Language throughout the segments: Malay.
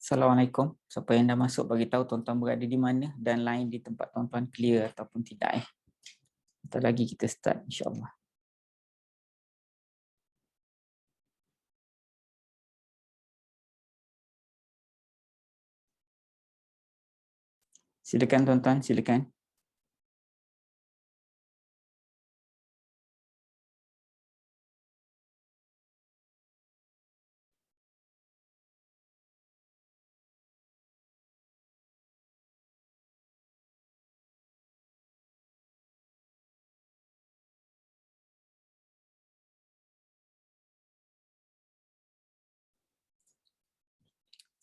Assalamualaikum. Siapa yang dah masuk bagi tahu tuan-tuan berada di mana dan line di tempat tuan-tuan clear ataupun tidak Bentar lagi kita start insya-Allah. Silakan tuan-tuan, silakan.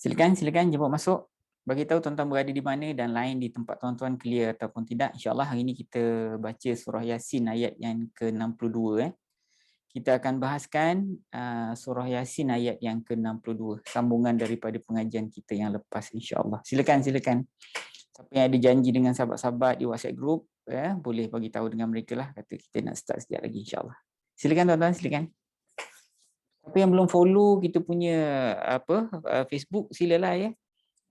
Silakan jemput masuk. Bagi tahu tuan-tuan berada di mana dan line di tempat tuan-tuan clear ataupun tidak. Insya-Allah hari ini kita baca surah Yasin ayat yang ke-62 Kita akan bahaskan surah Yasin ayat yang ke-62, sambungan daripada pengajian kita yang lepas insya-Allah. Silakan. Siapa yang ada janji dengan sahabat-sahabat di WhatsApp group, boleh bagi tahu dengan mereka lah, kata kita nak start sekejap lagi insya-Allah. Silakan tuan-tuan, silakan. Siapa yang belum follow kita punya Facebook, silalah ya.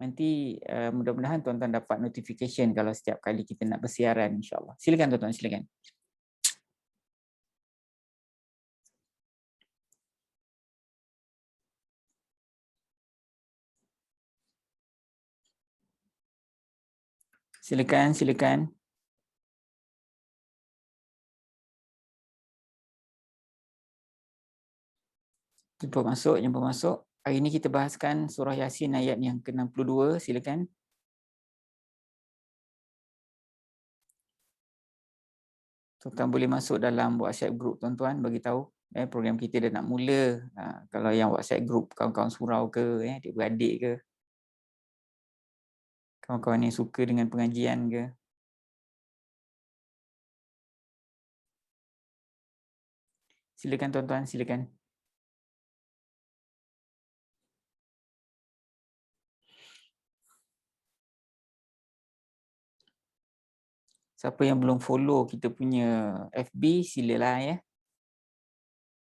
Nanti mudah-mudahan tuan-tuan dapat notification kalau setiap kali kita nak bersiaran insya-Allah. Silakan tuan-tuan, silakan. Silakan. Jemput masuk. Hari ini kita bahaskan surah Yasin ayat yang ke-62. Silakan. Tuan-tuan boleh masuk dalam WhatsApp group tuan-tuan, bagi tahu program kita dah nak mula. Kalau yang WhatsApp group kawan-kawan surau ke, adik-beradik ke, kawan-kawan yang suka dengan pengajian ke. Silakan tuan-tuan, silakan. Siapa yang belum follow kita punya FB, silalah ya.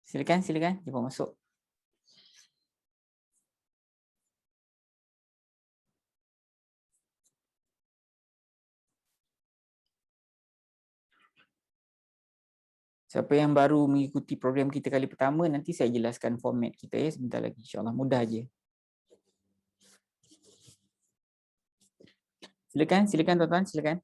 Silakan, jemput masuk. Siapa yang baru mengikuti program kita kali pertama, nanti saya jelaskan format kita ya sebentar lagi insya-Allah, mudah aja. Silakan tuan-tuan, silakan.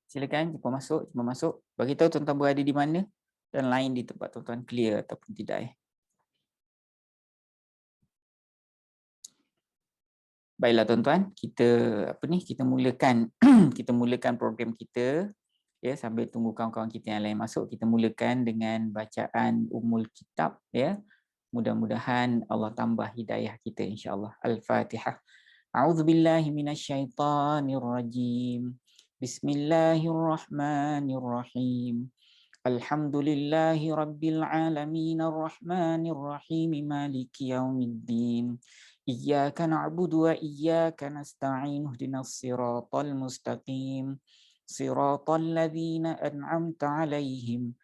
Silakan jemput masuk. Bagi tahu tuan-tuan berada di mana dan line di tempat tuan-tuan clear ataupun tidak ya. Baiklah tuan-tuan, kita mulakan kita mulakan program kita ya, sambil tunggu kawan-kawan kita yang lain masuk. Kita mulakan dengan bacaan Ummul Kitab ya. Mudah-mudahan Allah tambah hidayah kita insya-Allah. Al-Fatihah. A'udzubillahi minasyaitonirrajim. Bismillahirrahmanirrahim. Alhamdulillahi rabbil alamin arrahmanir rahim maliki yaumiddin. Iyyaka na'budu wa iyyaka nasta'in ihdinas siratal mustaqim. Siratal ladzina an'amta 'alaihim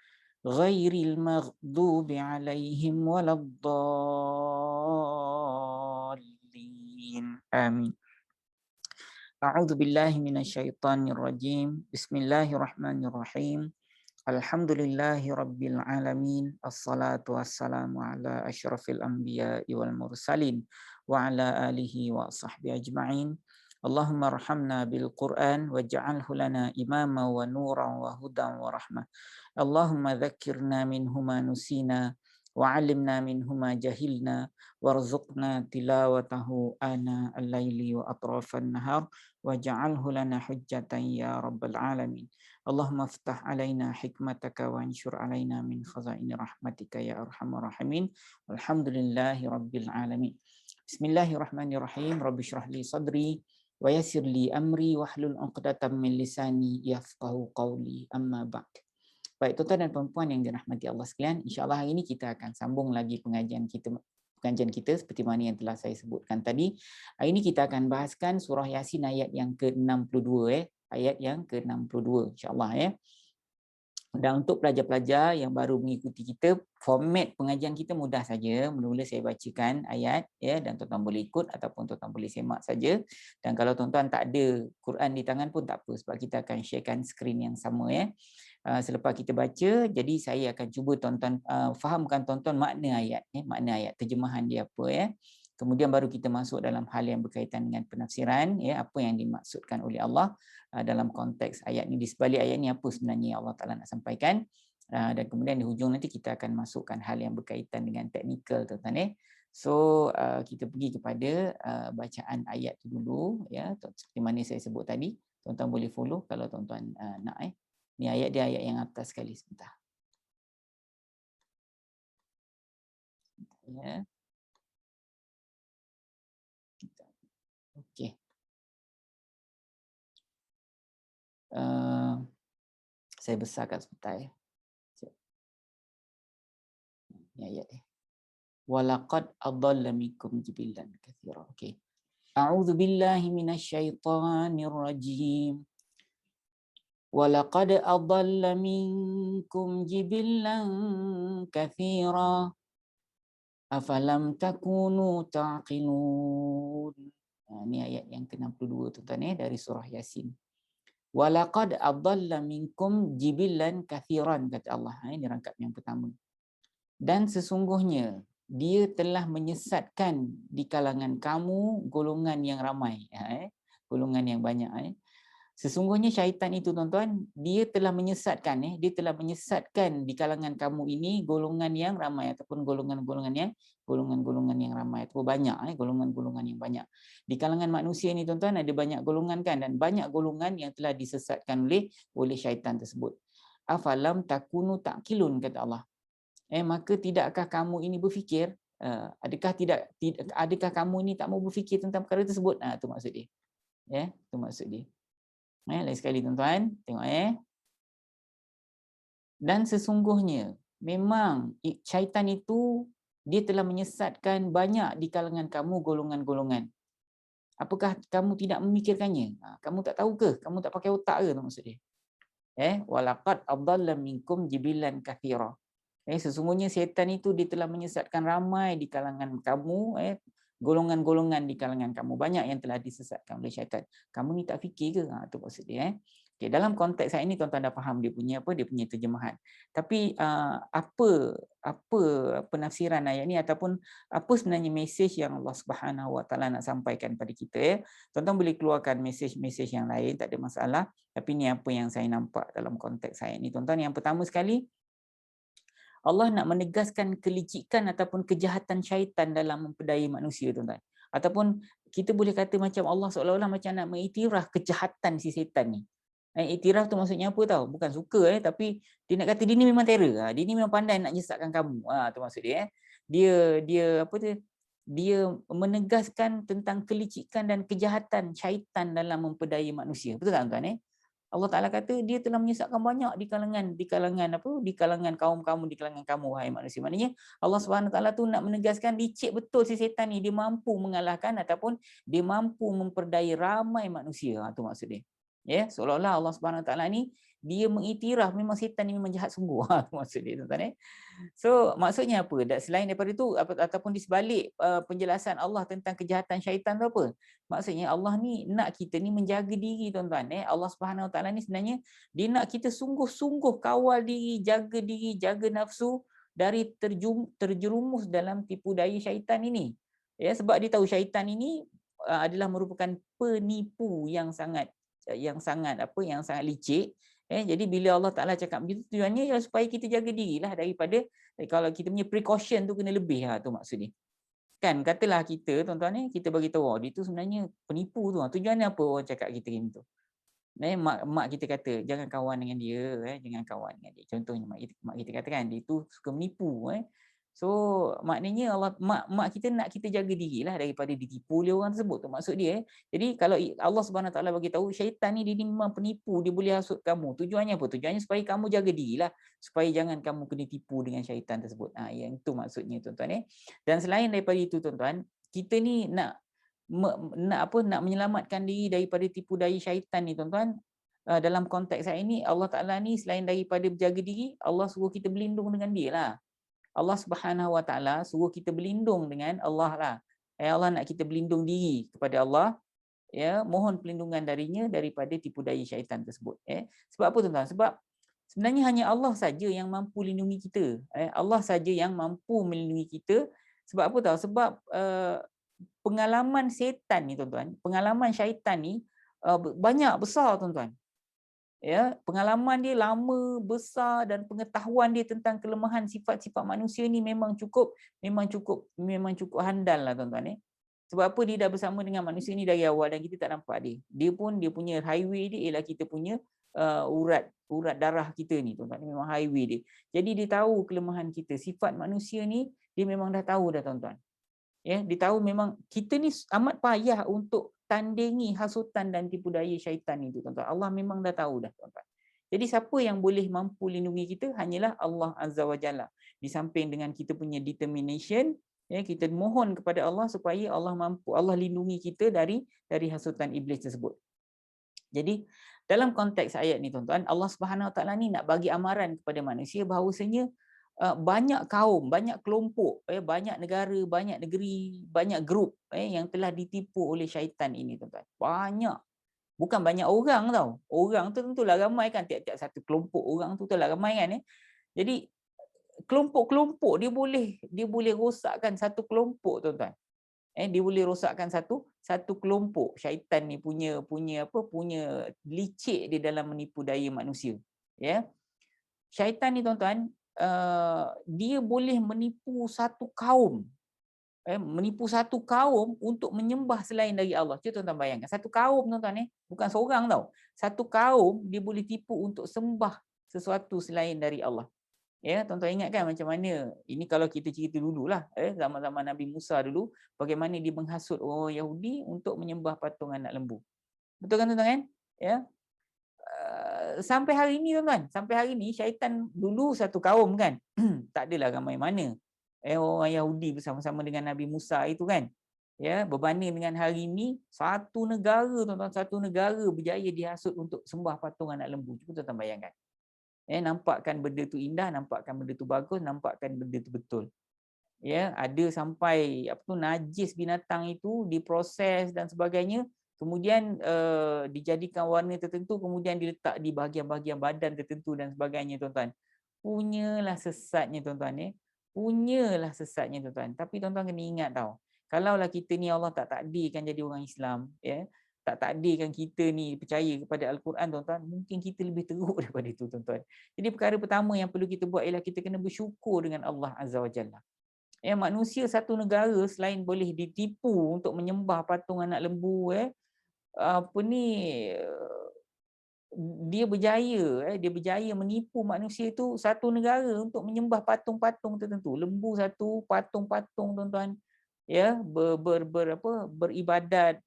ghairil maghdubi 'alaihim waladdallin. Amin. A'udzu billahi minasyaitonir rajim. Bismillahirrahmanirrahim. Alhamdulillahi rabbil alamin. Assalatu wassalamu ala asyrafil anbiya'i wal mursalin wa ala alihi wa sahbihi ajma'in. Allahumma arhamna bil Qur'an waj'alhu lana imama wa nuran wa hudan wa rahmah. Allahumma dhakkirna minhu ma nusina wa 'allimna minhu ma jahilna warzuqna tilawatahu ana al-laili wa atrafan nahar waj'alhu lana hujjatan ya rabbal alamin. Allahumma aftah alaina hikmataka wa anshur alaina min khazaini rahmatika ya arhamar rahimin. Alhamdulillahi rabbil alamin. Bismillahirrahmanirrahim. Rabbi shrah li sadri wa yassir li amri wahlul 'uqdatam min lisani yafqahu qawli. Amma ba'd. Baik tuan-tuan dan puan-puan yang dirahmati Allah sekalian, insya-Allah hari ini kita akan sambung lagi pengajian kita seperti mana yang telah saya sebutkan tadi. Hari ini kita akan bahaskan surah Yasin ayat yang ke-62 ayat yang ke-62 insya-Allah ya. Dan untuk pelajar-pelajar yang baru mengikuti kita, format pengajian kita mudah saja. Mula-mula saya bacakan ayat ya, dan tuan-tuan boleh ikut ataupun tuan-tuan boleh semak saja. Dan kalau tuan-tuan tak ada Quran di tangan pun tak apa, sebab kita akan sharekan skrin yang sama ya. Selepas kita baca, jadi saya akan cuba tuan-tuan fahamkan tuan-tuan makna ayat ya, makna ayat, terjemahan dia apa ya. Kemudian baru kita masuk dalam hal yang berkaitan dengan penafsiran ya, apa yang dimaksudkan oleh Allah dalam konteks ayat ni, di sebalik ayat ni apa sebenarnya Allah Taala nak sampaikan, dan kemudian di hujung nanti kita akan masukkan hal yang berkaitan dengan teknikal tuan-tuan. So kita pergi kepada bacaan ayat tu dulu ya, seperti mana saya sebut tadi. Tuan-tuan boleh follow kalau tuan-tuan nak ni ayat dia, ayat yang atas sekali, sebentar ya. Okey. Saya besarkan sebentar ya. Ni ayat dia. Walaqad adalla minkum jibillan katsira. Okey. A'udzu billahi minasyaitonir rajim. Walaqad adalla minkum jibillan katsira. Afalam takunu taqilun. Ini ayat yang ke-62 tuan-tuan dari surah Yasin. Walaqad adalla minkum jibillan kathiran, kata Allah. Ini rangkap yang pertama. Dan sesungguhnya dia telah menyesatkan di kalangan kamu golongan yang ramai, golongan yang banyak. Sesungguhnya syaitan itu tuan-tuan, dia telah menyesatkan dia telah menyesatkan di kalangan kamu ini golongan yang ramai, ataupun golongan-golongan yang ramai ataupun banyak, golongan-golongan yang banyak. Di kalangan manusia ini tuan-tuan ada banyak golongan kan, dan banyak golongan yang telah disesatkan oleh syaitan tersebut. Afalam takunu taqilun, kata Allah. Maka tidakkah kamu ini berfikir? Adakah kamu ini tak mau berfikir tentang perkara tersebut? Itu maksud dia. Itu maksud dia. Lain sekali tuan-tuan, tengok Dan sesungguhnya memang syaitan itu dia telah menyesatkan banyak di kalangan kamu golongan-golongan. Apakah kamu tidak memikirkannya? Kamu tak tahu ke? Kamu tak pakai otak ke? Itu maksud dia. Walaqad adalla minkum jibillan katsira. Sesungguhnya syaitan itu dia telah menyesatkan ramai di kalangan kamu, golongan-golongan di kalangan kamu, banyak yang telah disesatkan oleh syaitan. Kamu ni tak fikir ke? Itu maksud dia. Okay, dalam konteks saya ini tuan-tuan dah faham dia punya terjemahan. Tapi apa penafsiran ayat ni, ataupun apa sebenarnya mesej yang Allah Subhanahu Wa Taala nak sampaikan pada kita Tuan-tuan boleh keluarkan mesej-mesej yang lain, tak ada masalah. Tapi ni apa yang saya nampak dalam konteks ayat ni tuan-tuan. Yang pertama sekali, Allah nak menegaskan kelicikan ataupun kejahatan syaitan dalam memperdaya manusia tuan-tuan. Ataupun kita boleh kata macam Allah seolah-olah macam nak mengiktiraf kejahatan si syaitan ni. Iktiraf tu maksudnya apa tahu? Bukan suka tapi dia nak kata dia ni memang terror. Dia ni memang pandai nak nyesatkan kamu. Tu maksud dia. Dia apa tu? Dia menegaskan tentang kelicikan dan kejahatan syaitan dalam memperdaya manusia. Betul tak tuan-tuan Allah Taala kata dia telah menyesatkan banyak di kalangan kaum kamu, di kalangan kamu wahai manusia. Maknanya Allah Subhanahu Taala tu nak menegaskan licik betul si setan ni, dia mampu mengalahkan ataupun dia mampu memperdaya ramai manusia. Tu maksud dia. Seolah-olah Allah Subhanahu Taala ni dia mengiktiraf memang setan ni memang jahat sungguh. Tu maksud dia tuan-tuan So maksudnya apa? Selain daripada itu ataupun di sebalik penjelasan Allah tentang kejahatan syaitan tu apa? Maksudnya Allah ni nak kita ni menjaga diri tuan-tuan. Allah Subhanahu Taala ni sebenarnya dia nak kita sungguh-sungguh kawal diri, jaga nafsu dari terjerumus dalam tipu daya syaitan ini. Sebab dia tahu syaitan ini adalah merupakan penipu yang sangat licik. Jadi bila Allah Taala cakap begitu, tujuannya ialah supaya kita jaga dirilah daripada kalau kita punya precaution tu kena lebih tu maksud dia. Kan katalah kita tuan-tuan kita bagi tahu dia tu sebenarnya penipu tu. Tujuannya apa orang cakap kita gitu. Mak kita kata jangan kawan dengan dia, jangan kawan dengan dia. Contohnya mak kita katakan dia tu suka menipu So maknanya mak kita nak kita jaga dirilah daripada ditipu oleh orang tersebut tu maksud dia. Jadi kalau Allah Subhanahu Taala bagi tahu syaitan ni dia memang penipu, dia boleh hasut kamu. Tujuannya apa? Tujuannya supaya kamu jaga dirilah, supaya jangan kamu kena tipu dengan syaitan tersebut. Yang itu maksudnya tuan-tuan. Dan selain daripada itu tuan-tuan, kita ni nak menyelamatkan diri daripada tipu daya syaitan ni tuan-tuan. Dalam konteks saya ini Allah Taala ni selain daripada berjaga diri, Allah suruh kita berlindung dengan dia lah. Allah Subhanahu Wa Taala suruh kita berlindung dengan Allah lah. Allah nak kita berlindung diri kepada Allah, ya, mohon perlindungan darinya daripada tipu daya syaitan tersebut. Sebab apa tuan-tuan? Sebab sebenarnya hanya Allah saja yang mampu lindungi kita. Allah saja yang mampu melindungi kita. Sebab apa tahu? Sebab pengalaman setan ni tuan-tuan, pengalaman syaitan ni banyak besar tuan-tuan. Ya, pengalaman dia lama, besar dan pengetahuan dia tentang kelemahan sifat-sifat manusia ni memang cukup handal lah tuan-tuan. Sebab apa dia dah bersama dengan manusia ni dari awal dan kita tak nampak dia. Dia punya highway dia ialah kita punya urat darah kita ni tuan-tuan. Memang highway dia. Jadi dia tahu kelemahan kita, sifat manusia ni dia memang dah tahu dah tuan-tuan. Ya, dia tahu memang kita ni amat payah untuk tandingi hasutan dan tipu daya syaitan itu tuan-tuan. Allah memang dah tahu dah tuan-tuan. Jadi siapa yang boleh mampu lindungi kita hanyalah Allah Azza wa Jalla. Di samping dengan kita punya determination, ya, kita mohon kepada Allah supaya Allah lindungi kita dari hasutan iblis tersebut. Jadi dalam konteks ayat ni tuan-tuan, Allah Subhanahu Wa Taala ni nak bagi amaran kepada manusia bahawasanya banyak kaum, banyak kelompok, banyak negara, banyak negeri, banyak grup yang telah ditipu oleh syaitan ini tuan-tuan. Banyak. Bukan banyak orang tau. Orang tu tentulah ramai kan, tiap-tiap satu kelompok orang tu telah ramai kan. Jadi kelompok-kelompok dia boleh rosakkan satu kelompok tuan-tuan. Dia boleh rosakkan satu kelompok. Syaitan ni punya licik dia dalam menipu daya manusia. Ya. Syaitan ni tuan-tuan, dia boleh menipu satu kaum. Menipu satu kaum untuk menyembah selain dari Allah. Cuba tuan-tuan bayangkan. Satu kaum tuan-tuan, bukan seorang tau. Satu kaum dia boleh tipu untuk sembah sesuatu selain dari Allah. Ya, tuan-tuan ingat kan macam mana? Ini kalau kita cerita dululah, zaman-zaman Nabi Musa dulu, bagaimana dia menghasut orang Yahudi untuk menyembah patung anak lembu. Betul kan tuan-tuan kan? Ya. Sampai hari ini tuan-tuan, sampai hari ini syaitan dulu satu kaum kan. Tak adalah ramai mana. Orang Yahudi bersama-sama dengan Nabi Musa itu kan. Ya, berbanding dengan hari ini satu negara tuan-tuan, satu negara berjaya dihasut untuk sembah patung anak lembu. Cuba tuan-tuan bayangkan. Nampakkan benda tu indah, nampakkan benda tu bagus, nampakkan benda tu betul. Ya, ada sampai najis binatang itu diproses dan sebagainya. Kemudian dijadikan warna tertentu, kemudian diletak di bahagian-bahagian badan tertentu dan sebagainya tuan-tuan. Punyalah sesatnya tuan-tuan. Punyalah sesatnya tuan-tuan. Tapi tuan-tuan kena ingat tau. Kalaulah kita ni Allah tak takdirkan jadi orang Islam, ya, tak takdirkan kita ni percaya kepada Al-Quran tuan-tuan, mungkin kita lebih teruk daripada itu tuan-tuan. Jadi perkara pertama yang perlu kita buat ialah kita kena bersyukur dengan Allah Azza wa Jalla. Manusia satu negara selain boleh ditipu untuk menyembah patung anak lembu, dia berjaya menipu manusia itu satu negara untuk menyembah patung-patung tertentu. Lembu satu, patung-patung tuan-tuan, ya, beribadat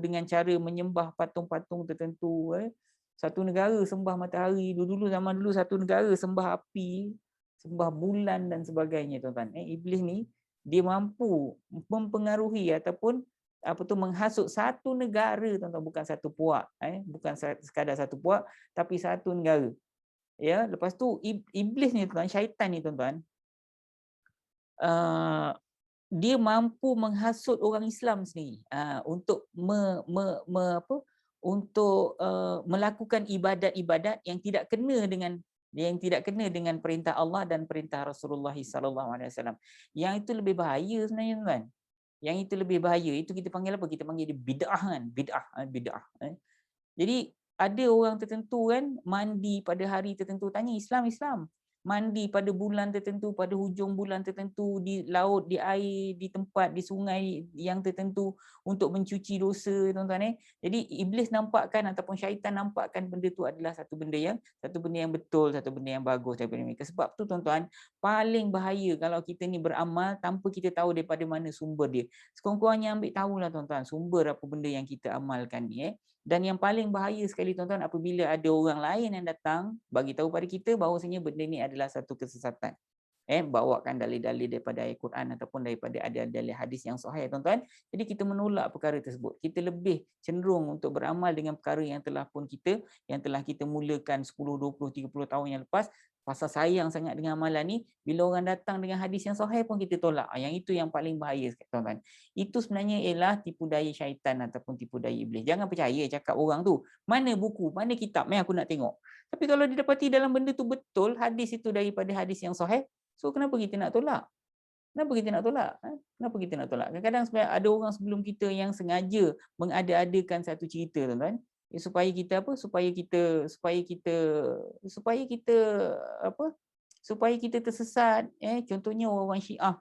dengan cara menyembah patung-patung tertentu. Satu negara sembah matahari, zaman dulu satu negara sembah api, sembah bulan dan sebagainya tuan-tuan. Iblis ni dia mampu mempengaruhi ataupun menghasut satu negara tuan-tuan, bukan satu puak, bukan sekadar satu puak tapi satu negara. Ya, lepas tu iblis ni tuan-tuan, syaitan ni tuan-tuan, dia mampu menghasut orang Islam sendiri untuk melakukan ibadat-ibadat yang tidak kena dengan perintah Allah dan perintah Rasulullah SAW. Yang itu lebih bahaya sebenarnya tuan-tuan. Yang itu lebih bahaya. Itu kita panggil apa? Kita panggil dia bid'ah kan? Bid'ah. Jadi ada orang tertentu kan mandi pada hari tertentu, tanya Islam. mandi pada bulan tertentu, pada hujung bulan tertentu, di laut, di air, di tempat, di sungai yang tertentu untuk mencuci dosa, tuan-tuan. Jadi iblis nampakkan ataupun syaitan nampakkan benda tu adalah satu benda yang betul, satu benda yang bagus daripada mereka. Sebab tu tuan-tuan, paling bahaya kalau kita ni beramal tanpa kita tahu daripada mana sumber dia. Sekurang-kurangnya ambil tahulah tuan-tuan sumber apa benda yang kita amalkan ni. Dan yang paling bahaya sekali tuan-tuan apabila ada orang lain yang datang bagi tahu pada kita bahawasanya benda ni adalah satu kesesatan. Bawakan dalil-dalil daripada ayat Quran ataupun daripada ada dalil hadis yang sahih tuan-tuan. Jadi kita menolak perkara tersebut. Kita lebih cenderung untuk beramal dengan perkara yang telah kita mulakan 10, 20, 30 tahun yang lepas. Pasal sayang sangat dengan amalan ni, bila orang datang dengan hadis yang sahih pun kita tolak. Yang itu yang paling bahaya tuan-tuan. Itu sebenarnya ialah tipu daya syaitan ataupun tipu daya iblis. Jangan percaya cakap orang tu. Mana buku, mana kitab, aku nak tengok. Tapi kalau didapati dalam benda tu betul, hadis itu daripada hadis yang sahih, so kenapa kita nak tolak? Kenapa kita nak tolak? Kenapa kita nak tolak? Kadang-kadang ada orang sebelum kita yang sengaja mengada-adakan satu cerita tuan-tuan. Supaya kita apa? Supaya kita tersesat. Contohnya orang Syiah.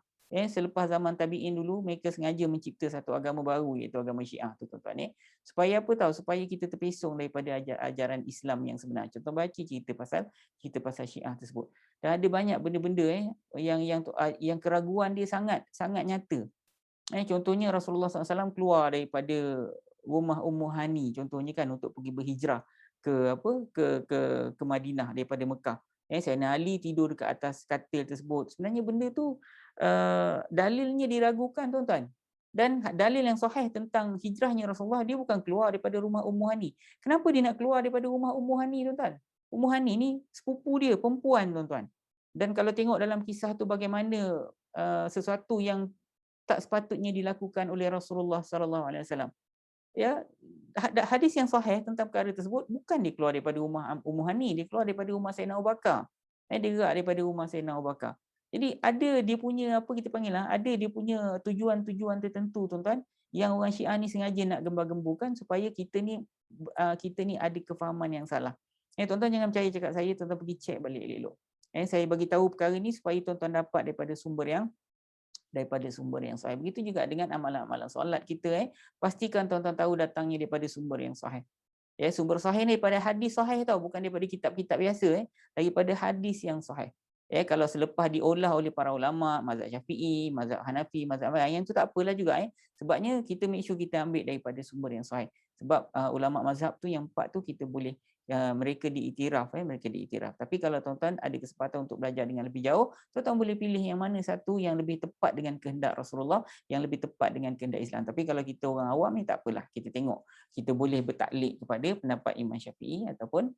Selepas zaman tabi'in dulu, mereka sengaja mencipta satu agama baru, iaitu agama Syiah tu tuan-tuan. Supaya apa tahu? Supaya kita terpesong daripada ajaran Islam yang sebenar. Contoh baca cerita pasal Syiah tersebut. Dan ada banyak benda-benda yang keraguan dia sangat nyata. Contohnya Rasulullah SAW keluar daripada rumah Ummu Hani contohnya kan untuk pergi berhijrah ke Madinah daripada Mekah. Sayyidina Ali tidur dekat atas katil tersebut. Sebenarnya benda tu dalilnya diragukan tuan-tuan. Dan dalil yang sahih tentang hijrahnya Rasulullah, dia bukan keluar daripada rumah Ummu Hani. Kenapa dia nak keluar daripada rumah Ummu Hani tuan-tuan? Ummu Hani ni sepupu dia, perempuan tuan-tuan. Dan kalau tengok dalam kisah tu bagaimana sesuatu yang tak sepatutnya dilakukan oleh Rasulullah SAW. Hadis yang sahih tentang perkara tersebut bukan dia keluar daripada rumah Ummu Hani, dia keluar daripada rumah Sayyidina Abu Bakar. Dia gerak daripada rumah Sayyidina Abu Bakar. Jadi ada dia punya ada dia punya tujuan-tujuan tertentu tuan-tuan yang orang Syiah ni sengaja nak gembar-gemburkan supaya kita ni ada kefahaman yang salah. Tuan-tuan jangan percaya cakap saya, tuan-tuan pergi cek balik elok-elok. Saya bagi tahu perkara ni supaya tuan-tuan dapat daripada sumber yang sahih. Begitu juga dengan amalan-amalan solat kita. Pastikan tuan-tuan tahu datangnya daripada sumber yang sahih. Sumber sahih ni daripada hadis sahih tau, bukan daripada kitab-kitab biasa. Daripada hadis yang sahih. Kalau selepas diolah oleh para ulama, mazhab Syafi'i, mazhab Hanafi, mazhab yang tu tak apalah juga. Sebabnya kita make sure kita ambil daripada sumber yang sahih. Sebab ulama mazhab tu yang 4 tu kita boleh mereka diiktiraf. Tapi kalau tuan-tuan ada kesempatan untuk belajar dengan lebih jauh, tuan-tuan boleh pilih yang mana satu yang lebih tepat dengan kehendak Rasulullah, yang lebih tepat dengan kehendak Islam. Tapi kalau kita orang awam ni tak apalah, kita tengok. Kita boleh bertaklid kepada pendapat Imam Syafi'i ataupun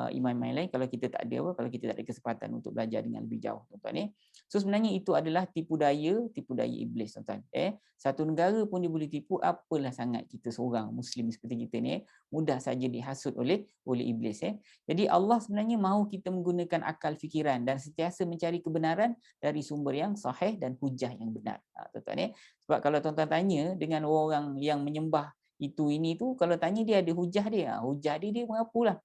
imam-imam lain kalau kita tak ada kesempatan untuk belajar dengan lebih jauh tuan-tuan. So sebenarnya itu adalah tipu daya iblis tuan-tuan. Satu negara pun dia boleh tipu, apalah sangat kita seorang muslim seperti kita ni mudah saja dihasut oleh iblis. Jadi Allah sebenarnya mahu kita menggunakan akal fikiran dan sentiasa mencari kebenaran dari sumber yang sahih dan hujah yang benar. Tuan-tuan. Sebab kalau tuan-tuan tanya dengan orang yang menyembah ini tu, kalau tanya dia ada hujah dia mengapalah.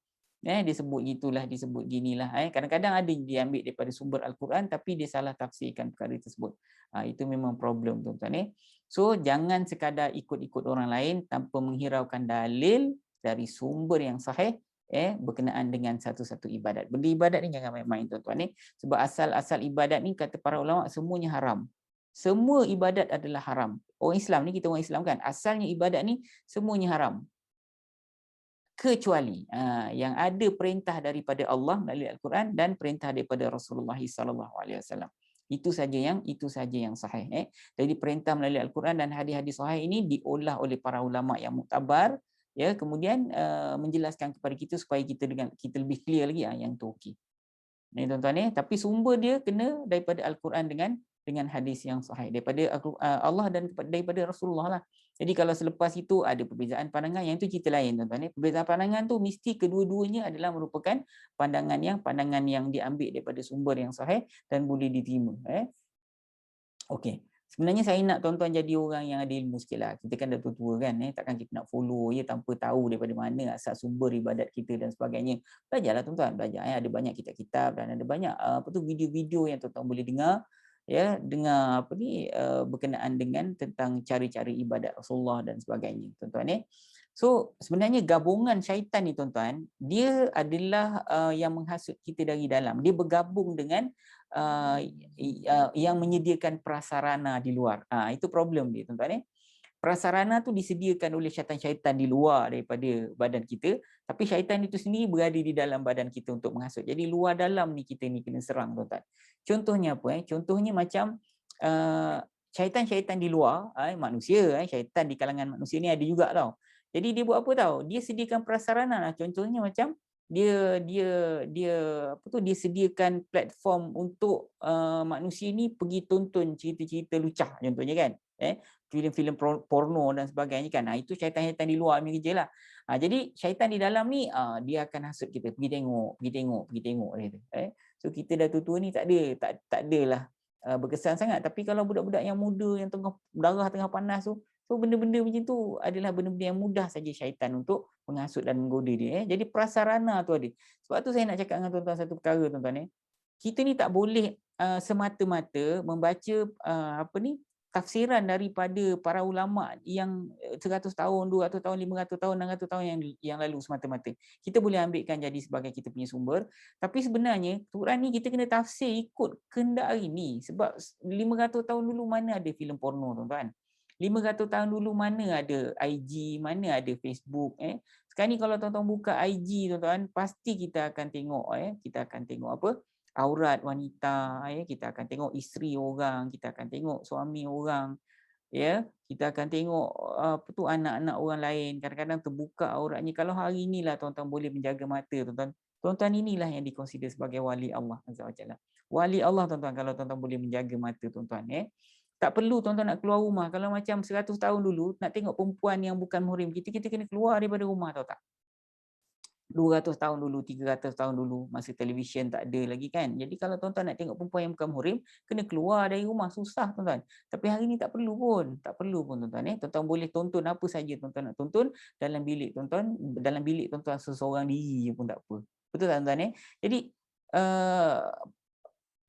Dia sebut gitulah, dia sebut ginilah. Kadang-kadang ada dia ambil daripada sumber Al-Quran tapi dia salah tafsirkan perkara tersebut. Itu memang problem tuan-tuan. So jangan sekadar ikut-ikut orang lain tanpa menghiraukan dalil dari sumber yang sahih berkenaan dengan satu-satu ibadat. Benda ibadat ni jangan main-main tuan-tuan. Sebab asal-asal ibadat ni kata para ulama semuanya haram. Semua ibadat adalah haram. Orang Islam ni, kita orang Islam kan, asalnya ibadat ni semuanya haram. Kecuali yang ada perintah daripada Allah melalui Al-Quran dan perintah daripada Rasulullah SAW. Itu saja yang sahih. Jadi perintah melalui Al-Quran dan hadis-hadis sahih ini diolah oleh para ulama yang muktabar, kemudian menjelaskan kepada kita supaya kita lebih clear lagi yang tu okey. Tuan-tuan, tapi sumber dia kena daripada Al-Quran dengan hadis yang sahih daripada Allah dan daripada Rasulullah lah. Jadi kalau selepas itu ada perbezaan pandangan, yang itu cerita lain tuan-tuan. Perbezaan pandangan tu mesti kedua-duanya adalah merupakan pandangan yang diambil daripada sumber yang sahih dan boleh diterima. Okey. Sebenarnya saya nak tuan-tuan jadi orang yang ada ilmu sikit lah. Kita kan dah tua-tua kan, takkan kita nak follow je tanpa tahu daripada mana asal sumber ibadat kita dan sebagainya. Belajarlah tuan-tuan, belajar. Ada banyak kitab-kitab dan ada banyak video-video yang tuan-tuan boleh dengar, ya, dengar berkenaan dengan tentang cari-cari ibadat Rasulullah dan sebagainya, tuan-tuan. So sebenarnya gabungan syaitan ni tuan-tuan, dia adalah yang menghasut kita dari dalam. Dia bergabung dengan yang menyediakan prasarana di luar. Itu problem dia tuan-tuan. Prasarana tu disediakan oleh syaitan-syaitan di luar daripada badan kita, tapi syaitan itu sendiri berada di dalam badan kita untuk menghasut. Jadi luar dalam ni kita ni kena serang tuan-tuan. Contohnya apa? Contohnya macam syaitan-syaitan di luar, manusia, syaitan di kalangan manusia ni ada juga tau. Jadi dia buat apa tahu? Dia sediakan prasarana lah. Contohnya macam dia sediakan platform untuk manusia ni pergi tonton cerita-cerita lucah contohnya kan. Filem-filem porno dan sebagainya kan. Itu syaitan-syaitan di luar punya kerja lah. Jadi syaitan di dalam ni dia akan hasut kita, pergi tengok dia. So kita dah tua-tua ni tak adalah berkesan sangat. Tapi kalau budak-budak yang muda yang darah tengah panas tu, so benda-benda macam tu adalah benda-benda yang mudah saja syaitan untuk menghasut dan menggoda dia. Jadi prasarana tu ada. Sebab tu saya nak cakap dengan tuan-tuan satu perkara tuan-tuan. Kita ni tak boleh semata-mata membaca tafsiran daripada para ulama yang 100 tahun, 200 tahun, 500 tahun, 600 tahun yang lalu semata-mata. Kita boleh ambilkan jadi sebagai kita punya sumber, tapi sebenarnya Quran ni kita kena tafsir ikut kehendak hari ni. Sebab 500 tahun dulu mana ada filem porno tuan-tuan? 500 tahun dulu mana ada IG, mana ada Facebook. Sekarang ni kalau tuan-tuan buka IG tuan-tuan, pasti kita akan tengok kita akan tengok apa? Aurat wanita, kita akan tengok isteri orang, kita akan tengok suami orang, kita akan tengok anak-anak orang lain. Kadang-kadang terbuka auratnya. Kalau hari inilah tuan-tuan boleh menjaga mata tuan-tuan, tuan-tuan inilah yang dikonsider sebagai wali Allah Azza wa Jalla. Wali Allah tuan-tuan kalau tuan-tuan boleh menjaga mata tuan-tuan. Tak perlu tuan-tuan nak keluar rumah. Kalau macam 100 tahun dulu nak tengok perempuan yang bukan muhrim kita kena keluar daripada rumah, tahu tak? 200 tahun dulu, 300 tahun dulu, masa televisyen tak ada lagi kan. Jadi kalau tuan-tuan nak tengok perempuan yang bukan muhrim, kena keluar dari rumah, susah tuan-tuan. Tapi hari ni tak perlu pun tuan-tuan. Tuan-tuan boleh tonton apa saja tuan-tuan nak tonton dalam bilik tuan-tuan seseorang diri pun tak apa. Betul tak tuan-tuan? Jadi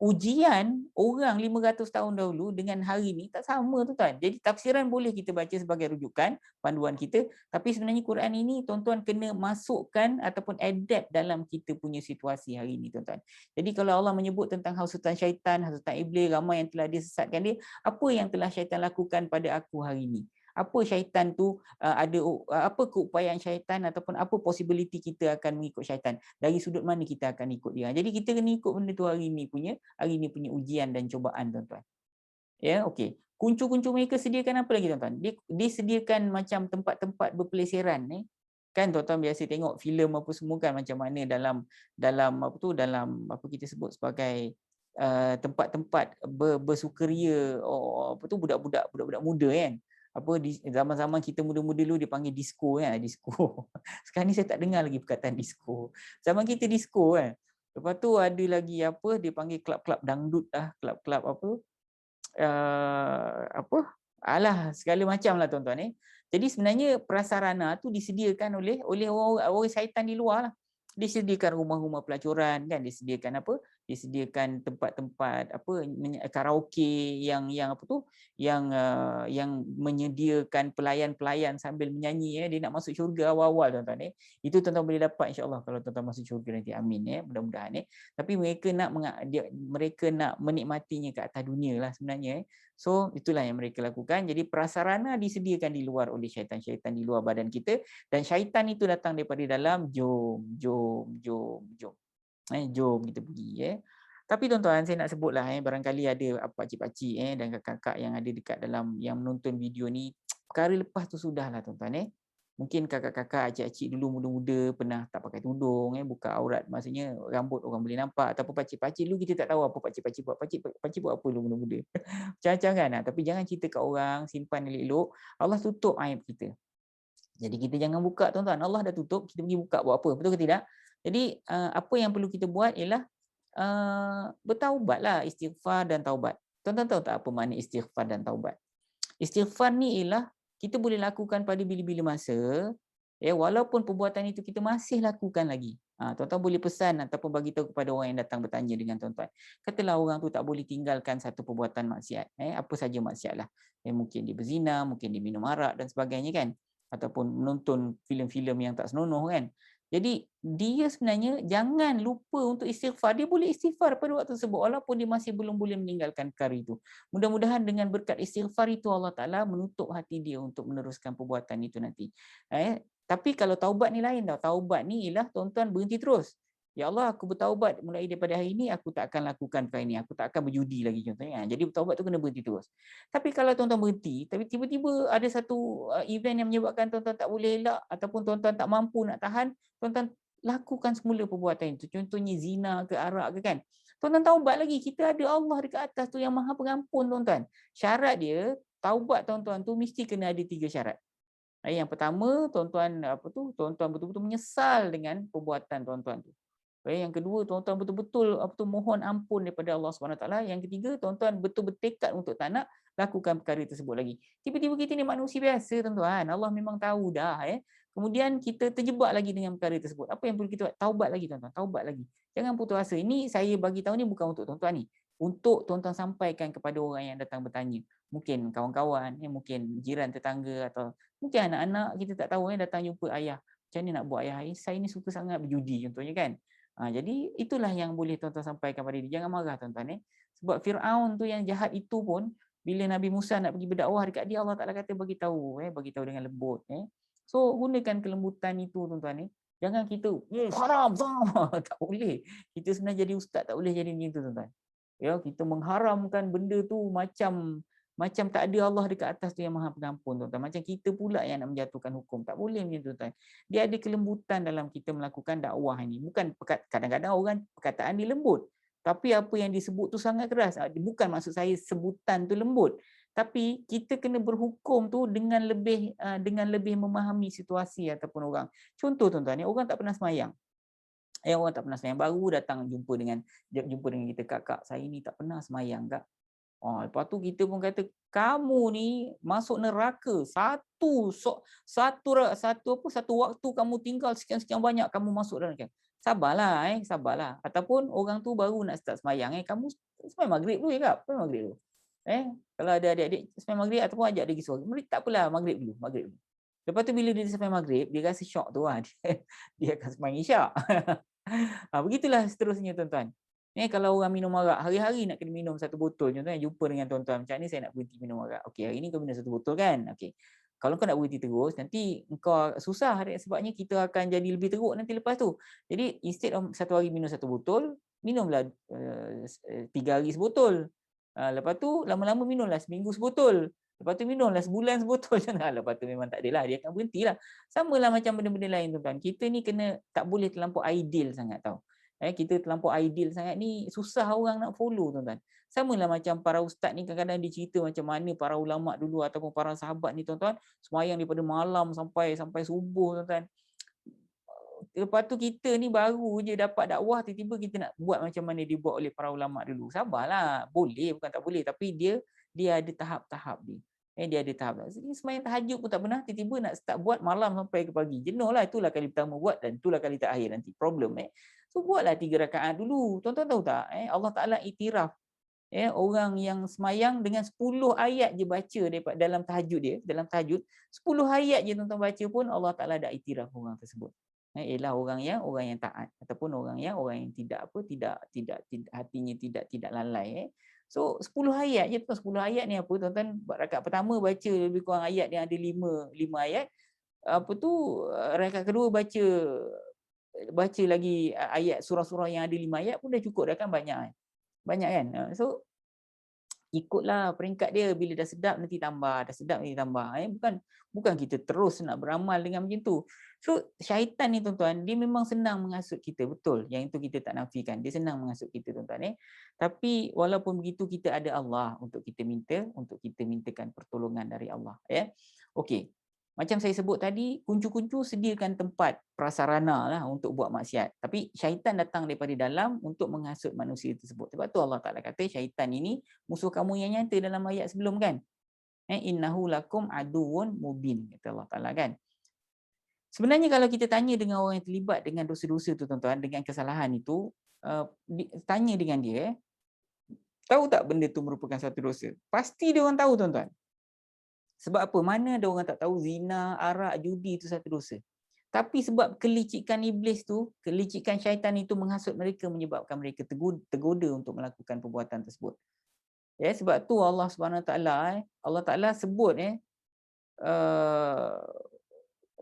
ujian orang 500 tahun dahulu dengan hari ni tak sama tuan-tuan. Jadi tafsiran boleh kita baca sebagai rujukan, panduan kita, tapi sebenarnya Quran ini tuan-tuan kena masukkan ataupun adapt dalam kita punya situasi hari ini tuan-tuan. Jadi kalau Allah menyebut tentang hasutan syaitan, hasutan iblis, ramai yang telah disesatkan dia, apa yang telah syaitan lakukan pada aku hari ini? Apa syaitan tu apa keupayaan syaitan ataupun apa possibility kita akan mengikut syaitan, dari sudut mana kita akan ikut dia. Jadi kita kena ikut benda tu hari ni punya ujian dan cubaan tuan-tuan. Okey. Kuncu-kuncu mereka sediakan apa lagi tuan-tuan? Dia sediakan macam tempat-tempat berpeleseran kan tuan-tuan biasa tengok filem apa semua kan, macam mana dalam apa kita sebut sebagai tempat-tempat bersukaria budak-budak muda kan. Di zaman-zaman kita muda-muda dulu dipanggil disco kan, disco. Sekarang ni saya tak dengar lagi perkataan disco. Zaman kita disco kan. Lepas tu ada lagi dia panggil klub-klub dangdut klub-klub segala macam lah tuan-tuan. Jadi sebenarnya prasarana tu disediakan oleh orang syaitan di luar lah. Disediakan rumah-rumah pelacuran kan, disediakan tempat-tempat karaoke yang menyediakan pelayan-pelayan sambil menyanyi. Dia nak masuk syurga awal-awal tuan-tuan. Itu tuan-tuan boleh dapat insya-Allah kalau tuan-tuan masuk syurga nanti, amin mudah-mudahan. Tapi mereka nak menikmatinya kat atas dunia lah sebenarnya. So itulah yang mereka lakukan. Jadi prasarana disediakan di luar oleh syaitan-syaitan di luar badan kita, dan syaitan itu datang daripada dalam. Jom kita pergi. Tapi tuan-tuan, saya nak sebutlah barangkali ada pakcik-pakcik dan kakak-kakak yang ada dekat dalam yang menonton video ni, perkara lepas tu sudahlah tuan-tuan. Mungkin kakak-kakak, acik-acik dulu muda-muda pernah tak pakai tudung, buka aurat, maksudnya rambut orang boleh nampak. Ataupun pakcik-pakcik dulu kita tak tahu apa pakcik-pakcik buat. Pakcik buat apa dulu muda-muda. Macam-macam kan. Tapi jangan cerita kat orang, simpan elok-elok. Allah tutup aib kita. Jadi kita jangan buka tuan-tuan. Allah dah tutup, kita pergi buka buat apa? Betul ke tidak? Jadi apa yang perlu kita buat ialah bertaubatlah, istighfar dan taubat. Tuan-tuan tahu tak apa makna istighfar dan taubat? Istighfar ni ialah kita boleh lakukan pada bila-bila masa, walaupun perbuatan itu kita masih lakukan lagi. Tuan-tuan boleh pesan ataupun bagi tahu kepada orang yang datang bertanya dengan tuan-tuan. Katalah orang tu tak boleh tinggalkan satu perbuatan maksiat, apa saja maksiatlah. Mungkin dia berzina, mungkin dia minum arak dan sebagainya kan, ataupun menonton filem-filem yang tak senonoh kan. Jadi dia sebenarnya jangan lupa untuk istighfar. Dia boleh istighfar pada waktu tersebut walaupun dia masih belum boleh meninggalkan perkara itu. Mudah-mudahan dengan berkat istighfar itu Allah Ta'ala menutup hati dia untuk meneruskan perbuatan itu nanti. Tapi kalau taubat ni lain tau. Taubat ni ialah tuan-tuan berhenti terus. Ya Allah, aku bertaubat mulai daripada hari ini, aku tak akan lakukan perkara ini. Aku tak akan berjudi lagi contohnya. Jadi bertaubat tu kena berhenti terus. Tapi kalau tuan-tuan berhenti, tapi tiba-tiba ada satu event yang menyebabkan tuan-tuan tak boleh elak ataupun tuan-tuan tak mampu nak tahan, tuan-tuan lakukan semula perbuatan itu. Contohnya zina ke arak ke kan. Tuan-tuan taubat lagi. Kita ada Allah dekat atas tu yang maha pengampun tuan-tuan. Syarat dia, taubat tuan-tuan tu mesti kena ada 3 syarat. Yang pertama, tuan-tuan tuan-tuan betul-betul menyesal dengan perbuatan tuan-tuan tu. Yang kedua, tuan-tuan betul-betul mohon ampun daripada Allah SWT. Yang ketiga, tuan-tuan betul bertekad untuk tak nak lakukan perkara tersebut lagi. Tiba-tiba kita ni manusia biasa tuan-tuan. Allah memang tahu dah. Kemudian kita terjebak lagi dengan perkara tersebut. Apa yang perlu kita buat? Taubat lagi tuan-tuan. Taubat lagi. Jangan putus asa. Ini saya bagi tahu ni bukan untuk tuan-tuan ni. Untuk tuan-tuan sampaikan kepada orang yang datang bertanya. Mungkin kawan-kawan, mungkin jiran tetangga atau mungkin anak-anak kita tak tahu datang jumpa ayah. Macam mana nak buat ayah? Saya ni suka sangat berjudi contohnya kan. Jadi itulah yang boleh tuan-tuan sampaikan pada dia. Jangan marah tuan-tuan. Sebab Firaun tu yang jahat itu pun bila Nabi Musa nak pergi berdakwah dekat dia, Allah Taala kata bagi tahu dengan lembut. So gunakan kelembutan itu tuan-tuan. Jangan kita haram tak boleh. Kita sebenarnya jadi ustaz tak boleh jadi macam tu tuan-tuan. Kita mengharamkan benda tu macam tak ada Allah dekat atas tu yang maha pengampun tuan-tuan. Macam kita pula yang nak menjatuhkan hukum. Tak boleh macam tu tuan. Dia ada kelembutan dalam kita melakukan dakwah ini. Bukan kadang-kadang orang perkataan dia lembut. Tapi apa yang disebut tu sangat keras. Bukan maksud saya sebutan tu lembut. Tapi kita kena berhukum tu dengan lebih memahami situasi ataupun orang. Contoh tuan-tuan, orang tak pernah semayang. Orang tak pernah semayang baru datang jumpa dengan kita, kakak saya ni tak pernah semayang kak. Lepas tu kita pun kata kamu ni masuk neraka satu waktu kamu tinggal sekian-sekian banyak kamu masuk dalam neraka. Sabarlah. Ataupun orang tu baru nak start semayang, kamu semayang maghrib dulu kak. Semayang maghrib dulu. Kalau ada adik-adik semayang maghrib ataupun ajak dia pergi suara. Tak apalah, maghrib dulu. Lepas tu bila dia semayang maghrib, dia rasa syok tu dia akan semayang isyak. Begitulah seterusnya tuan-tuan. Kalau orang minum arak, hari-hari nak kena minum 1 botol. Contohnya jumpa dengan tuan-tuan, macam ni saya nak berhenti minum arak. Okey, hari ni kau minum 1 botol kan? Okey. Kalau kau nak berhenti terus, nanti kau susah sebabnya kita akan jadi lebih teruk nanti lepas tu. Jadi instead of 1 hari minum 1 botol, minumlah 3 hari sebotol. Lepas tu lama-lama minumlah seminggu sebotol. Lepas tu minumlah sebulan sebotol. Lepas tu memang tak adalah, dia akan berhentilah. Samalah macam benda-benda lain tuan-tuan. Kita ni tak boleh terlampau ideal sangat tau. Kita terlampau ideal sangat ni susah orang nak follow tuan-tuan. Samalah macam para ustaz ni kadang-kadang dia cerita macam mana para ulama dulu ataupun para sahabat ni tuan-tuan sembahyang daripada malam sampai subuh tuan-tuan. Lepas tu kita ni baru je dapat dakwah, tiba-tiba kita nak buat macam mana dibuat oleh para ulama dulu. Sabarlah, boleh bukan tak boleh, tapi dia ada tahap-tahap dia. Dia ada tahap. Sembahyang tahajud pun tak pernah, tiba-tiba nak start buat malam sampai ke pagi. Jenuhlah, itulah kali pertama buat dan itulah kali terakhir nanti. Problem So buatlah 3 rakaat dulu. Tuan-tuan tahu tak? Allah Taala iktiraf orang yang semayang dengan 10 ayat je baca dalam tahajud dia, dalam tahajud 10 ayat je tuan-tuan baca pun Allah Taala dah iktiraf orang tersebut. Ialah orang yang taat ataupun orang yang tidak hatinya tidak lalai. So 10 ayat je tuan. 10 ayat ni apa tuan-tuan? Rakaat pertama baca lebih kurang ayat yang ada 5 ayat. Rakaat kedua baca lagi ayat surah-surah yang ada 5 ayat pun dah cukup dah kan, banyak kan. So ikutlah peringkat dia, bila dah sedap nanti tambah, bukan kita terus nak beramal dengan macam tu. So syaitan ni tuan-tuan, dia memang senang menghasut kita, betul, yang itu kita tak nafikan, dia senang menghasut kita tuan-tuan. Tapi walaupun begitu kita ada Allah untuk kita mintakan pertolongan dari Allah. Okey. Macam saya sebut tadi, kuncu-kuncu sediakan tempat prasarana lah untuk buat maksiat. Tapi syaitan datang daripada dalam untuk menghasut manusia tersebut. Sebab tu Allah Ta'ala kata syaitan ini musuh kamu yang nyata dalam ayat sebelum kan. Innahu lakum aduun mubin, kata Allah Ta'ala kan. Sebenarnya kalau kita tanya dengan orang yang terlibat dengan dosa-dosa tu tuan-tuan, dengan kesalahan itu, tanya dengan dia, tahu tak benda tu merupakan satu dosa? Pasti dia orang tahu tuan-tuan. Sebab apa? Mana ada orang tak tahu zina, arak, judi itu satu dosa. Tapi sebab kelicikan iblis tu, kelicikan syaitan itu menghasut mereka, menyebabkan mereka tergoda untuk melakukan perbuatan tersebut. Ya, sebab tu Allah Subhanahu Wa Taala, Allah Taala sebut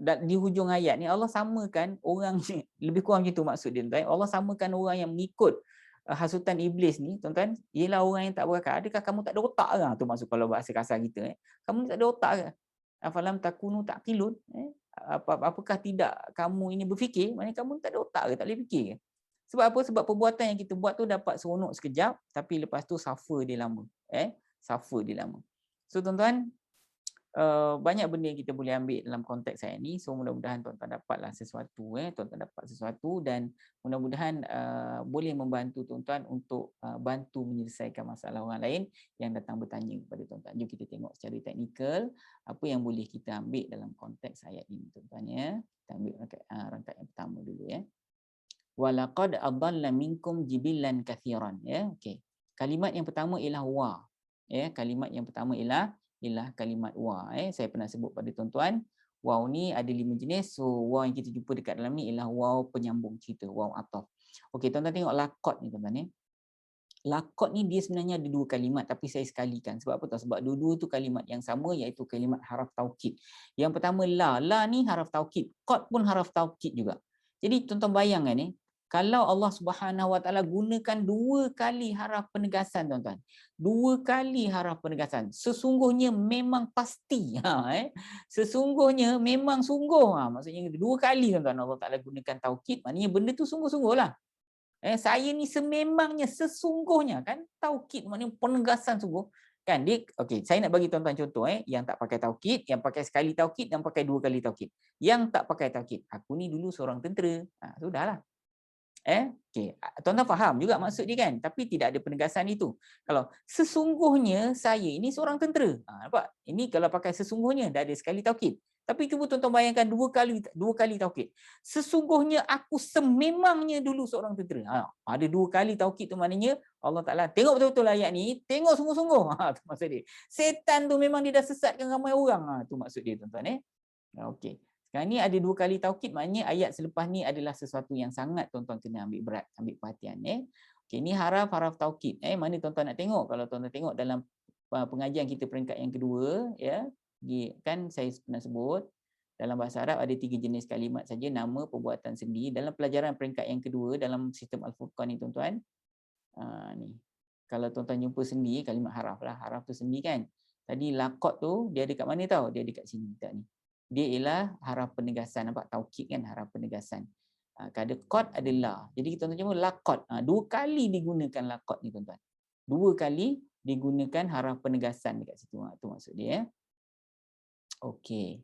di hujung ayat ni Allah samakan orang ni, lebih kurang macam tu maksud dia tuan. Allah samakan orang yang mengikut hasutan iblis ni tuan-tuan, ialah orang yang tak berakal. Adakah kamu tak ada otak ke? Tu maksud kalau bahasa kasar kita. Kamu tak ada otak ke? Afalam takunu taqilun? Apakah tidak kamu ini berfikir? Maknanya kamu tak ada otak ke? Tak boleh fikir ke? Sebab apa? Sebab perbuatan yang kita buat tu dapat seronok sekejap, tapi lepas tu suffer dia lama. Suffer dia lama. So tuan-tuan, banyak benda yang kita boleh ambil dalam konteks saya ni. So mudah-mudahan tuan-tuan dapatlah sesuatu, tuan-tuan dapat sesuatu, dan mudah-mudahan boleh membantu tuan-tuan untuk bantu menyelesaikan masalah orang lain yang datang bertanya kepada tuan-tuan. Jom kita tengok secara teknikal apa yang boleh kita ambil dalam konteks ayat ini tuan-tuan ya. Kita ambil rangkaian yang pertama dulu ya. Walaqad adalla minkum jibillan kathiran ya. Okey. Kalimat yang pertama ialah wa. Ya, kalimat yang pertama ialah kalimat wa. Saya pernah sebut pada tuan-tuan, waw ni ada 5 jenis. So waw yang kita jumpa dekat dalam ni ialah waw penyambung cerita, waw ataf. Okey, tuan-tuan tengok laqad ni tuan-tuan. Laqad ni dia sebenarnya ada 2 kalimat, tapi saya sekalikan. Sebab apa tahu? Sebab dua-dua tu kalimat yang sama, iaitu kalimat haraf taukid. Yang pertama la ni haraf taukid, qad pun haraf taukid juga. Jadi tuan-tuan bayangkan ni, kalau Allah Subhanahu Wa Taala gunakan 2 kali haraf penegasan tuan-tuan. 2 kali haraf penegasan. Sesungguhnya memang pasti. Sesungguhnya memang sungguh. Maksudnya 2 kali tuan-tuan Allah Taala gunakan taukid, maknanya benda tu sungguh-sungguhlah. Saya ni sememangnya, sesungguhnya kan, taukid maknanya penegasan sungguh. Kan dia okey, saya nak bagi tuan-tuan contoh yang tak pakai taukid, yang pakai sekali taukid dan pakai 2 kali taukid. Yang tak pakai taukid, aku ni dulu seorang tentera. Sudahlah. Okey, tuan-tuan faham juga maksud dia kan, tapi tidak ada penegasan itu. Kalau sesungguhnya saya ini seorang tentera. Nampak? Ini kalau pakai sesungguhnya dah ada sekali taukid. Tapi cuba tuan-tuan bayangkan 2 kali taukid. Sesungguhnya aku sememangnya dulu seorang tentera. Ada 2 kali taukid tu, maknanya Allah Taala tengok betul-betul ayat ni, tengok sungguh-sungguh. Tu maksud dia. Setan tu memang dia dah sesatkan ramai orang. Tu maksud dia tuan-tuan. Okey. Sekarang ni ada 2 kali taukid, maknanya ayat selepas ni adalah sesuatu yang sangat tuan-tuan kena ambil berat, ambil perhatian. Okey, ni haraf taukid. Mana tuan-tuan nak tengok? Kalau tuan-tuan tengok dalam pengajian kita peringkat yang kedua, ya, kan saya pernah sebut dalam bahasa Arab ada 3 jenis kalimat saja, nama, perbuatan, sendi. Dalam pelajaran peringkat yang kedua dalam sistem Al-Furqan ni tuan-tuan, ni. Kalau tuan-tuan jumpa sendi, kalimat haraf lah, haraf tu sendi kan. Tadi laqad tu dia ada kat mana tahu? Dia ada kat sini tak ni. Dia ialah haraf penegasan, nampak taukid kan, haraf penegasan. Kada qad adalah. Jadi tuan-tuan jumpa laqad. 2 kali digunakan laqad ni tuan-tuan. 2 kali digunakan haraf penegasan dekat situ. Tu maksud dia. Okey.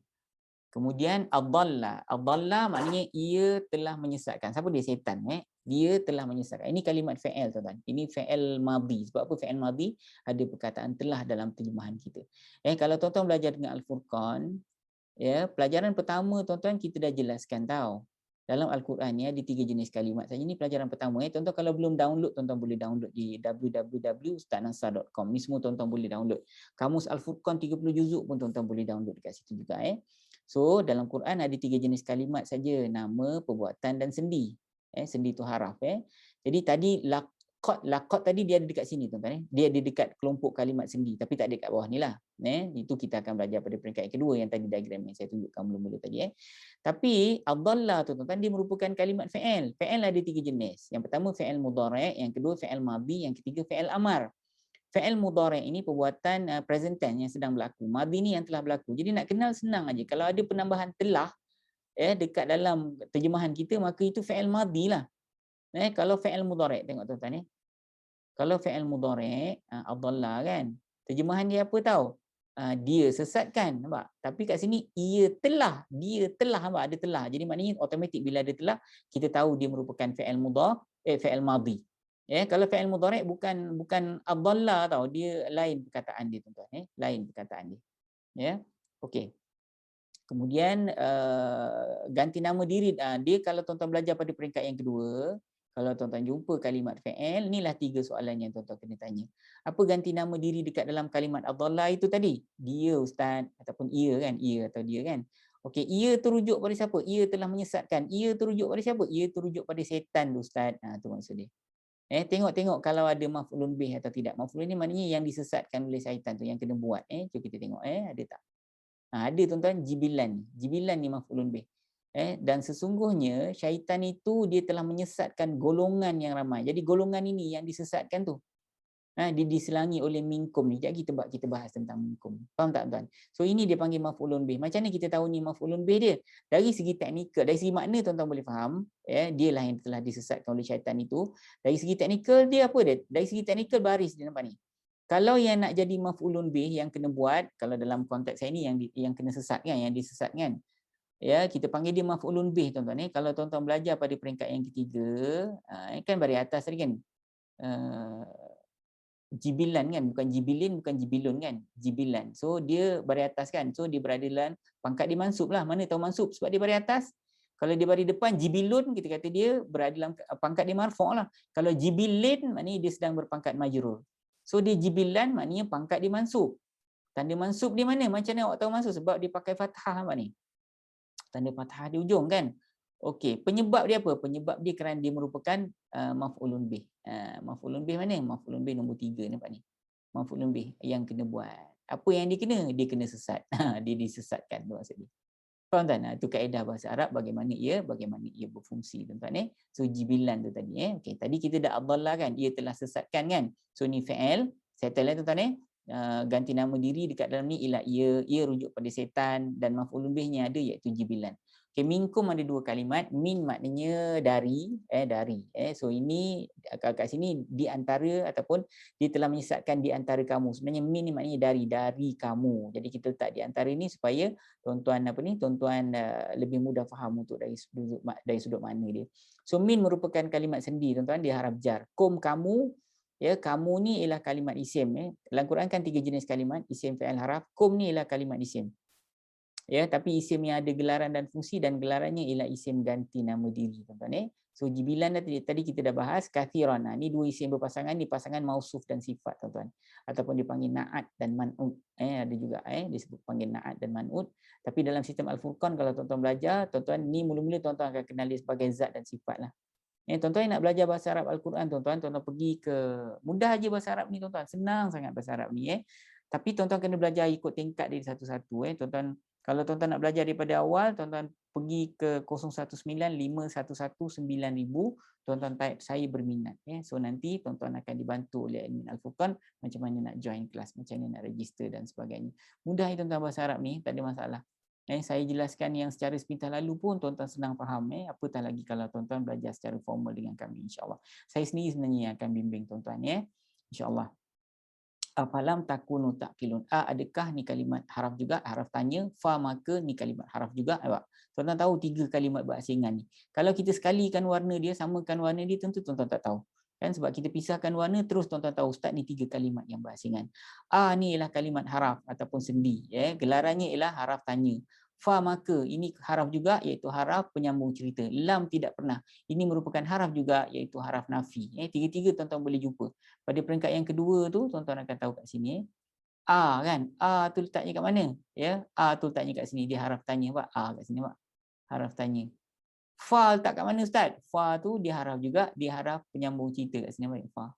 Kemudian adalla. Adalla maknanya ia telah menyesatkan. Siapa dia? Setan. Dia telah menyesatkan. Ini kalimat fa'il tuan-tuan. Ini fa'il madhi. Sebab apa fa'il madhi? Ada perkataan telah dalam terjemahan kita. Kalau tuan-tuan belajar dengan Al-Furqan, ya, pelajaran pertama tuan-tuan kita dah jelaskan tahu. Dalam Al-Quran ni ada 3 jenis kalimat saja. Ini pelajaran pertama. Tuan-tuan kalau belum download, tuan-tuan boleh download di www.ustaznansar.com. Ni semua tuan-tuan boleh download. Kamus Al-Furqan 30 juzuk pun tuan-tuan boleh download dekat situ juga. So dalam Quran ada 3 jenis kalimat saja, nama, perbuatan dan sendi. Sendi tu haraf. Jadi tadi laqad tadi dia ada dekat sini tuan-tuan. Dia ada dekat kelompok kalimat sendi, tapi tak ada kat bawah ni lah. Itu kita akan belajar pada peringkat yang kedua yang tadi diagram yang saya tunjukkan mula-mula tadi. Tapi adalla tu tuan-tuan, dia merupakan kalimat fa'il. Fa'il ada 3 jenis. Yang pertama fa'il mudhari', yang kedua fa'il madhi, yang ketiga fa'il amar. Fa'il mudhari' ini perbuatan present tense yang sedang berlaku. Madhi ni yang telah berlaku. Jadi nak kenal senang aja. Kalau ada penambahan telah dekat dalam terjemahan kita, maka itu fa'il madhi lah. Kalau fa'il mudhari', tengok tuan-tuan. Kalau fa'il mudhari', adalla kan, terjemahan dia apa tahu? dia sesatkan, nampak? Tapi kat sini dia telah, nampak? Ada telah. Jadi maknanya automatik bila ada telah, kita tahu dia merupakan fi'il madhi. Kalau fi'il mudhari' bukan adalla tau, dia lain perkataan dia tuan-tuan, lain perkataan dia. Ya. Okey. Kemudian ganti nama diri, dia kalau tuan-tuan belajar pada peringkat yang kedua, kalau tuan-tuan jumpa kalimat fi'il, inilah 3 soalan yang tuan-tuan kena tanya. Apa ganti nama diri dekat dalam kalimat adalla itu tadi? Dia ustaz ataupun ia kan, ia atau dia kan. Okey, ia tu rujuk pada siapa? Ia telah menyesatkan. Ia tu rujuk pada siapa? Ia tu rujuk pada setan tu ustaz. Tu maksud dia. Tengok-tengok kalau ada maf'ulun bih atau tidak. Maf'ulun ni maknanya yang disesatkan oleh syaitan tu yang kena buat. Cuba kita tengok ada tak? Ada tuan-tuan jibilan. Jibilan ni maf'ulun bih. Dan sesungguhnya syaitan itu dia telah menyesatkan golongan yang ramai. Jadi golongan ini yang disesatkan tu. Dia diselangi oleh minkum ni. Jadi kita bahas tentang minkum. Faham tak tuan? So ini dia panggil maf'ulun bih. Macam mana kita tahu ni maf'ulun bih dia? Dari segi teknikal, dari segi makna tuan-tuan boleh faham, dia lah yang telah disesatkan oleh syaitan itu. Dari segi teknikal dia apa dia? Dari segi teknikal baris dia nampak ni. Kalau yang nak jadi maf'ulun bih yang kena buat, kalau dalam konteks saya ni yang kena sesat kan, yang disesatkan. Kita panggil dia maf'ulun bih tuan-tuan. Kalau tuan-tuan belajar pada peringkat yang ketiga, kan baris atas tadi kan. Jibilan kan, bukan jibilin, bukan jibilun kan, jibilan. So dia baris atas kan, so dia berada dalam pangkat dia mansub lah. Mana tahu mansub sebab dia baris atas. Kalau dia baris depan jibilun, kita kata dia berada dalam pangkat dia marfu' lah. Kalau jibilin maknanya dia sedang berpangkat majrur. So dia jibilan maknanya pangkat dia mansub. Tanda mansub di mana? Macam mana awak tahu mansub? Sebab dia pakai fathah apa ni? Tanda fathah di ujung kan. Okey, penyebab dia apa? Penyebab dia kerana dia merupakan maf'ulun bih. Maf'ulun bih mana? Maf'ulun bih nombor 3 nampak ni. Maf'ulun bih yang kena buat. Apa yang dia kena? Dia kena sesat. Dia disesatkan tu maksud dia. Faham tak? Itu kaedah bahasa Arab bagaimana ia berfungsi tuan-tuan So jibilan tu tadi Okey, tadi kita dah adalla kan, ia telah sesatkan kan. So ni fi'il, settle tuan-tuan ganti nama diri dekat dalam ni ialah ia rujuk pada setan dan maf'ulun bihnya ada iaitu jibilan. Okey, minkum ada 2 kalimat. Min maknanya dari, So ini kat sini di antara ataupun dia telah menyesatkan di antara kamu. Sebenarnya min ni maknanya dari kamu. Jadi kita letak di antara ini supaya tuan-tuan lebih mudah faham untuk dari sudut makna dia. So min merupakan kalimat sendi tuan-tuan, dia haraf jar. Kum kamu, kamu ni ialah kalimat isim Dalam Quran kan 3 jenis kalimat, isim, fi'il, haraf. Kum ni ialah kalimat isim. Tapi isim yang ada gelaran dan fungsi dan gelarannya ialah isim ganti nama diri tuan-tuan So jibilan tadi kita dah bahas kathiran. Ni 2 isim berpasangan, ni pasangan mausuf dan sifat tuan-tuan. Ataupun dipanggil na'at dan man'ud. Ada juga disebut panggil na'at dan man'ud. Tapi dalam sistem Al-Furqan kalau tuan-tuan belajar, tuan-tuan ni mula-mula tuan-tuan akan kenal dia sebagai zat dan sifat lah. Tuan-tuan nak belajar bahasa Arab Al-Quran tuan-tuan pergi ke mudah aja bahasa Arab ni tuan-tuan. Senang sangat bahasa Arab ni Tapi tuan-tuan kena belajar ikut tingkat dia satu-satu tuan-tuan. Kalau tuan-tuan nak belajar daripada awal, tuan-tuan pergi ke 0195199000, tuan-tuan type saya berminat So nanti tuan-tuan akan dibantu oleh admin Al-Furqan macam mana nak join kelas, macam mana nak register dan sebagainya. Mudah tuan-tuan bahasa Arab ni, tak ada masalah. Saya jelaskan yang secara sepintas lalu pun tuan-tuan senang faham apatah lagi kalau tuan-tuan belajar secara formal dengan kami insya-Allah. Saya sendiri sebenarnya yang akan bimbing tuan-tuan insya-Allah. Afalam takunu taqilun. Adakah ni kalimat haraf juga, haraf tanya. Fa maka ni kalimat haraf juga. Tuan-tuan tahu 3 kalimat berasingan ni. Kalau kita sekalikan warna dia, samakan warna dia, tentu tuan-tuan tak tahu. Kan sebab kita pisahkan warna terus tuan-tuan tahu ustaz ni 3 kalimat yang berasingan. Ni ialah kalimat haraf ataupun sendi gelarannya ialah haraf tanya. Fa maka ini haraf juga iaitu haraf penyambung cerita. Lam tidak pernah. Ini merupakan haraf juga iaitu haraf nafi. Tiga-tiga tuan-tuan boleh jumpa. Pada peringkat yang kedua tu tuan-tuan akan tahu kat sini kan. Tu letaknya kat mana? Tu letaknya kat sini, dia haraf tanya pak. Kat sini pak. Haraf tanya. Fa letak kat mana ustaz? Fa tu dia haraf juga, dia haraf penyambung cerita kat sini pak. Fa.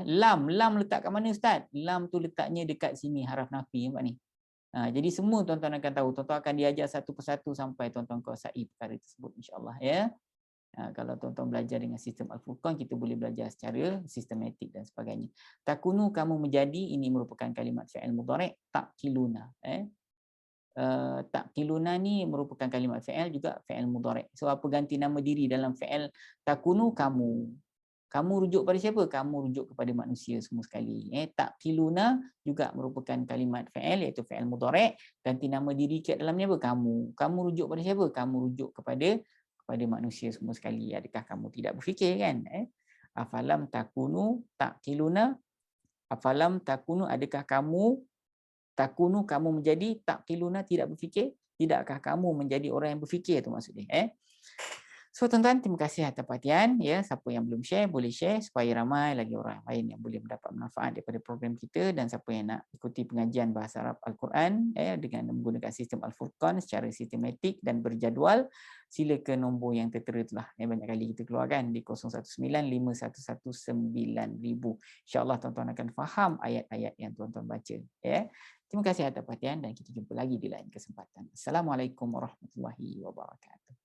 Lam letak kat mana ustaz? Lam tu letaknya dekat sini haraf nafi nampak ni. Jadi semua tuan-tuan akan tahu. Tuan-tuan akan diajar satu persatu sampai tuan-tuan kuasai perkara tersebut insya-Allah Kalau tuan-tuan belajar dengan sistem Al-Furqan, kita boleh belajar secara sistematik dan sebagainya. Takunu kamu menjadi, ini merupakan kalimat fi'il mudhari', taqiluna. Taqiluna ni merupakan kalimat fi'il juga fi'il mudhari'. So apa ganti nama diri dalam fi'il takunu kamu. Kamu rujuk pada siapa? Kamu rujuk kepada manusia semua sekali. Taqiluna juga merupakan kalimat fi'il, iaitu fi'il mudhari', ganti nama diri kat dalamnya apa? Kamu. Kamu rujuk pada siapa? Kamu rujuk kepada manusia semua sekali. Adakah kamu tidak berfikir kan? Afalam takunu taqiluna, afalam takunu, adakah kamu takunu, kamu menjadi, taqiluna, tidak berfikir? Tidakkah kamu menjadi orang yang berfikir, tu maksudnya. So tuan-tuan, terima kasih atas perhatian. Ya, siapa yang belum share boleh share supaya ramai lagi orang lain yang boleh mendapat manfaat daripada program kita, dan siapa yang nak ikuti pengajian bahasa Arab Al-Quran dengan menggunakan sistem Al-Furqan secara sistematik dan berjadual, sila ke nombor yang tertera itulah yang banyak kali kita keluarkan di 0195119000. InsyaAllah tuan-tuan akan faham ayat-ayat yang tuan-tuan baca. Ya. Terima kasih atas perhatian dan kita jumpa lagi di lain kesempatan. Assalamualaikum warahmatullahi wabarakatuh.